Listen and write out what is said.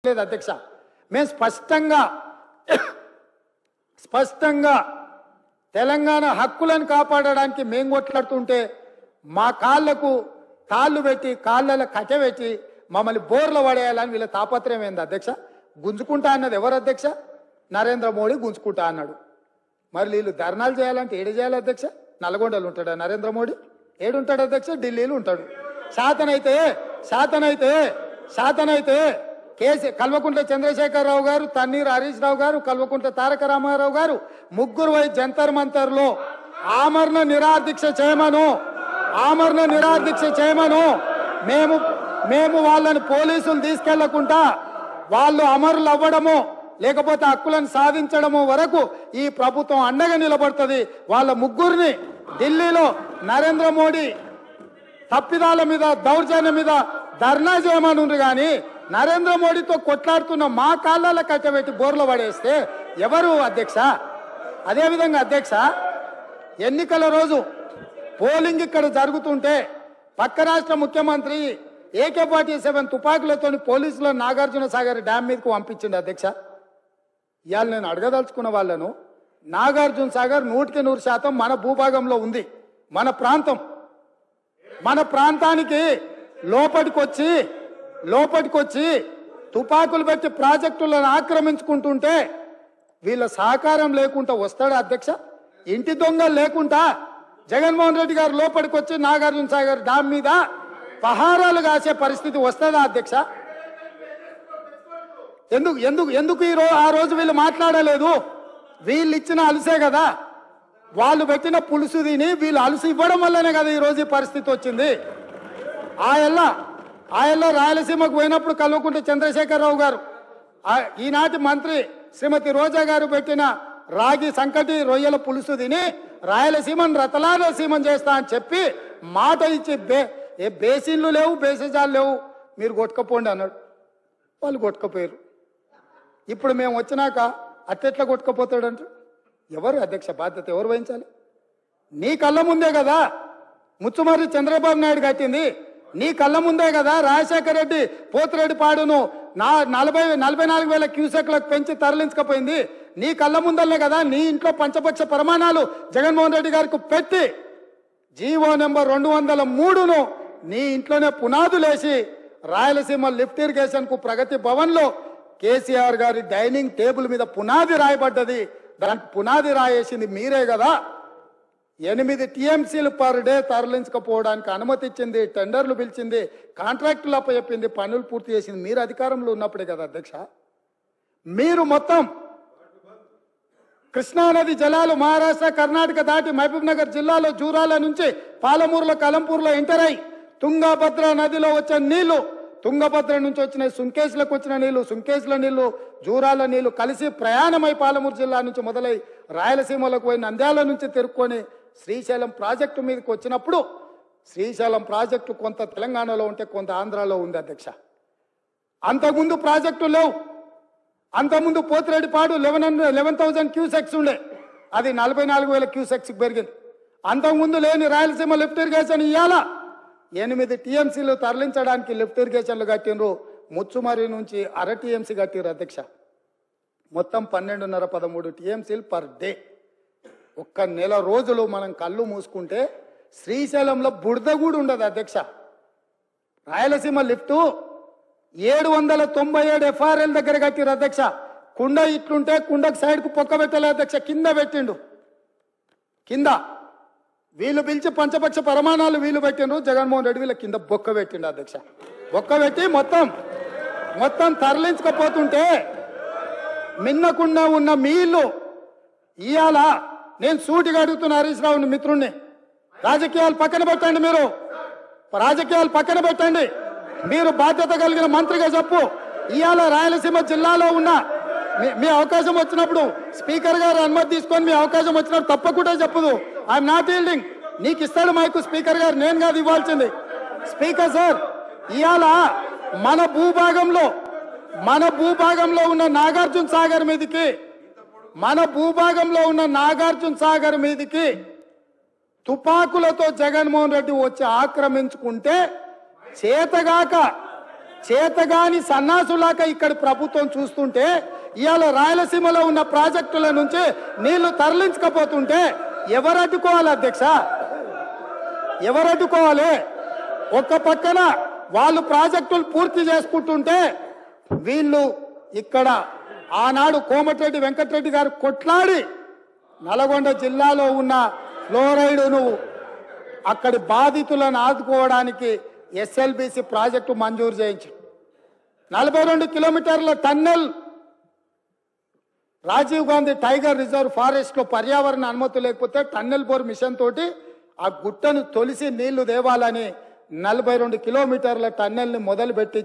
లేదు అధ్యక్ష. మేము స్పష్టంగా తెలంగాణ హక్కులను కాపాడడానికి మేము కొట్లాడుతుంటే మా కాళ్ళకు తాళ్ళు పెట్టి కాళ్ళలో కట్టబెట్టి మమ్మల్ని బోర్ల పడేయాలని వీళ్ళ తాపత్రయం ఏంది అధ్యక్ష? గుంజుకుంటా అన్నది ఎవరు అధ్యక్ష? నరేంద్ర మోడీ గుంజుకుంటా అన్నాడు. మరి వీళ్ళు ధర్నాలు చేయాలంటే ఏడు చేయాలి అధ్యక్ష? నల్గొండలో ఉంటాడా నరేంద్ర మోడీ? ఏడుంటాడు అధ్యక్ష? ఢిల్లీలో ఉంటాడు. శాతనైతే కల్వకుంట్ల చంద్రశేఖరరావు గారు, తన్నీరు హరీష్ రావు గారు, కల్వకుంట్ల తారక రామారావు గారు ముగ్గురు పోయి జంతర్ మంతర్ లో ఆమరణ నిరాదీక్ష చేయమను. మేము వాళ్ళని పోలీసులు తీసుకెళ్లకుండా వాళ్ళు అమరులు అవ్వడము లేకపోతే హక్కులను సాధించడము వరకు ఈ ప్రభుత్వం అండగా నిలబడుతుంది. వాళ్ళ ముగ్గురిని ఢిల్లీలో నరేంద్ర మోడీ తప్పిదాల మీద దౌర్జన్యం మీద ధర్నా చేయమనుండ్రు కానీ నరేంద్ర మోడీతో కొట్లాడుతున్న మా కాళ్ళలో కట్టబెట్టి బోర్లు పడేస్తే ఎవరు అధ్యక్ష? అదేవిధంగా అధ్యక్ష, ఎన్నికల రోజు పోలింగ్ ఇక్కడ జరుగుతుంటే పక్క రాష్ట్ర ముఖ్యమంత్రి AK-47 తుపాకులతో పోలీసులు నాగార్జున సాగర్ డ్యామ్ మీదకు పంపించింది అధ్యక్ష. ఇవాళ నేను అడగదలుచుకున్న వాళ్ళను, నాగార్జున సాగర్ 100% మన భూభాగంలో ఉంది. మన ప్రాంతానికి లోపటికొచ్చి తుపాకులు పెట్టి ప్రాజెక్టులను ఆక్రమించుకుంటుంటే వీళ్ళ సహకారం లేకుండా వస్తాడా అధ్యక్ష? ఇంటి దొంగలు లేకుండా జగన్మోహన్ రెడ్డి గారు లోపలికి వచ్చి నాగార్జున సాగర్ డ్యామ్ మీద పహారాలు కాసే పరిస్థితి వస్తుందా అధ్యక్ష? ఎందుకు ఆ రోజు వీళ్ళు మాట్లాడలేదు? వీళ్ళు ఇచ్చిన అలుసే కదా, వాళ్ళు పెట్టిన పులుసు తిని వీళ్ళు అలుసు ఇవ్వడం వల్లనే కదా ఈ రోజు ఈ పరిస్థితి వచ్చింది. ఆయల్లో రాయలసీమకు పోయినప్పుడు కల్వకుంట్ల చంద్రశేఖరరావు గారు, ఈనాటి మంత్రి శ్రీమతి రోజా గారు పెట్టిన రాగి సంకటి రొయ్యల పులుసు తిని రాయలసీమను రతలాలసీమం చేస్తా అని చెప్పి మాట ఇచ్చి బేసిన్లు లేవు, బేసిజాలు లేవు, మీరు కొట్టుకపోండి అన్నాడు. వాళ్ళు కొట్టుకపోయారు. ఇప్పుడు మేము వచ్చినాక అట్టెట్లా కొట్టుకపోతాడంట? ఎవరు అధ్యక్ష బాధ్యత ఎవరు వహించాలి? నీ కళ్ళ ముందే కదా ముచ్చుమర్రి చంద్రబాబు నాయుడు కట్టింది, నీ కళ్ళ ముందే కదా రాజశేఖర రెడ్డి పోతిరెడ్డి పాడును 44,000 క్యూసెక్లకు పెంచి తరలించకపోయింది. నీ కళ్ళ ముందల్లే కదా నీ ఇంట్లో పంచపక్ష ప్రమాణాలు జగన్మోహన్ రెడ్డి గారికి పెట్టి జీవో నెంబర్ 203ను నీ ఇంట్లోనే పునాదులేసి రాయలసీమ లిఫ్ట్ ఇరిగేషన్ కు ప్రగతి భవన్ లో కేసీఆర్ గారి డైనింగ్ టేబుల్ మీద పునాది రాయబడ్డది. దానికి పునాది రాయేసింది మీరే కదా. 8 TMCలు పర్ డే తరలించకపోవడానికి అనుమతి ఇచ్చింది, టెండర్లు పిలిచింది, కాంట్రాక్టులు అప్పచెప్పింది, పనులు పూర్తి చేసింది మీరు అధికారంలో ఉన్నప్పుడే కదా అధ్యక్ష. మీరు మొత్తం కృష్ణానది జలాలు మహారాష్ట్ర కర్ణాటక దాటి మహబూబ్ నగర్ జిల్లాలో జూరాల నుంచి పాలమూరులో కలంపూర్లో ఎంటర్ అయి తుంగభద్ర నదిలో వచ్చే నీళ్లు, తుంగభద్ర నుంచి వచ్చిన సుంకేశ్లకు వచ్చిన నీళ్లు, సుంకేశ్ల నీళ్లు జూరాల నీళ్లు కలిసి ప్రయాణమై పాలమూరు జిల్లా నుంచి మొదలై రాయలసీమలకు పోయి నంద్యాల నుంచి తిరుక్కొని శ్రీశైలం ప్రాజెక్టు మీదకి వచ్చినప్పుడు శ్రీశైలం ప్రాజెక్టు కొంత తెలంగాణలో ఉంటే కొంత ఆంధ్రాలో ఉంది అధ్యక్ష. అంతకుముందు ప్రాజెక్టు లేవు. అంతకుముందు పోతిరెడ్డిపాడు 11,000 క్యూసెక్స్ ఉండే, అది 44,000 క్యూసెక్స్ పెరిగింది. అంతకుముందు లేని రాయలసీమ లిఫ్ట్ ఇరిగేషన్ ఇవాళ 8 TMCలు తరలించడానికి లిఫ్ట్ ఇరిగేషన్లు కట్టినరు. ముచ్చుమరి నుంచి 1/2 TMC కట్టిరు అధ్యక్ష. మొత్తం 12.5-13 TMCలు పర్ డే. ఒక్క నెల రోజులు మనం కళ్ళు మూసుకుంటే శ్రీశైలంలో బురద కూడా ఉండదు అధ్యక్ష. రాయలసీమ లిఫ్టు 797 FRL దగ్గర కట్టిరు అధ్యక్ష. కుండ ఇట్లుంటే కుండకు సైడ్కు పొక్క పెట్టలే అధ్యక్ష, కింద పెట్టిండు. కింద వీళ్ళు పిలిచి పంచపక్ష ప్రమాణాలు వీళ్ళు పెట్టిండ్రు, జగన్మోహన్ రెడ్డి వీళ్ళ కింద బొక్క పెట్టిండు అధ్యక్ష. బొక్క పెట్టి మొత్తం తరలించకపోతుంటే మిన్నకుండా ఉన్న మీ ఇల్లు ఇవాళ నేను సూటిగా అడుగుతున్న హరీష్ రావుని మిత్రుణ్ణి, రాజకీయాలు పక్కన పెట్టండి, మీరు బాధ్యత కలిగిన మంత్రిగా చెప్పు. ఇవాళ రాయలసీమ జిల్లాలో ఉన్న మీ అవకాశం వచ్చినప్పుడు స్పీకర్ గారు అనుమతి తీసుకొని మీ అవకాశం వచ్చినప్పుడు తప్పకుండా చెప్పదు. I'm not yielding. నీకు ఇస్తాడు మైకు స్పీకర్ గారు, నేను కాదు ఇవ్వాల్సింది. స్పీకర్ సార్, ఇవాళ మన భూభాగంలో ఉన్న నాగార్జున సాగర్ మీదికి తుపాకులతో జగన్మోహన్ రెడ్డి వచ్చి ఆక్రమించుకుంటే చేతగాక చేతగాని సన్నాసులాగా ఇక్కడ ప్రభుత్వం చూస్తుంటే ఇవాళ రాయలసీమలో ఉన్న ప్రాజెక్టుల నుంచి నీళ్లు తరలించకపోతుంటే ఎవరు అడ్డుకోవాలి అధ్యక్ష? ఎవరు అడ్డుకోవాలి? ఒక పక్కన వాళ్ళు ప్రాజెక్టులు పూర్తి చేసుకుంటుంటే వీళ్ళు ఇక్కడ ఆనాడు కోమటిరెడ్డి వెంకటరెడ్డి గారు కొట్లాడి నల్గొండ జిల్లాలో ఉన్న ఫ్లోరైడ్ను అక్కడి బాధితులను ఆదుకోవడానికి ఎస్ఎల్బిసి ప్రాజెక్టు మంజూరు చేయించారు. 42 కిలోమీటర్ల tunnel Rajiv Gandhi tiger reserve forest లో పర్యావరణ అనుమతి లేకపోతే టన్నెల్ బోర్ మిషన్ తోటి ఆ గుట్టను తొలిసి నీళ్లు దేవాలని 42 కిలోమీటర్ల టన్నెల్ ని మొదలుపెట్టి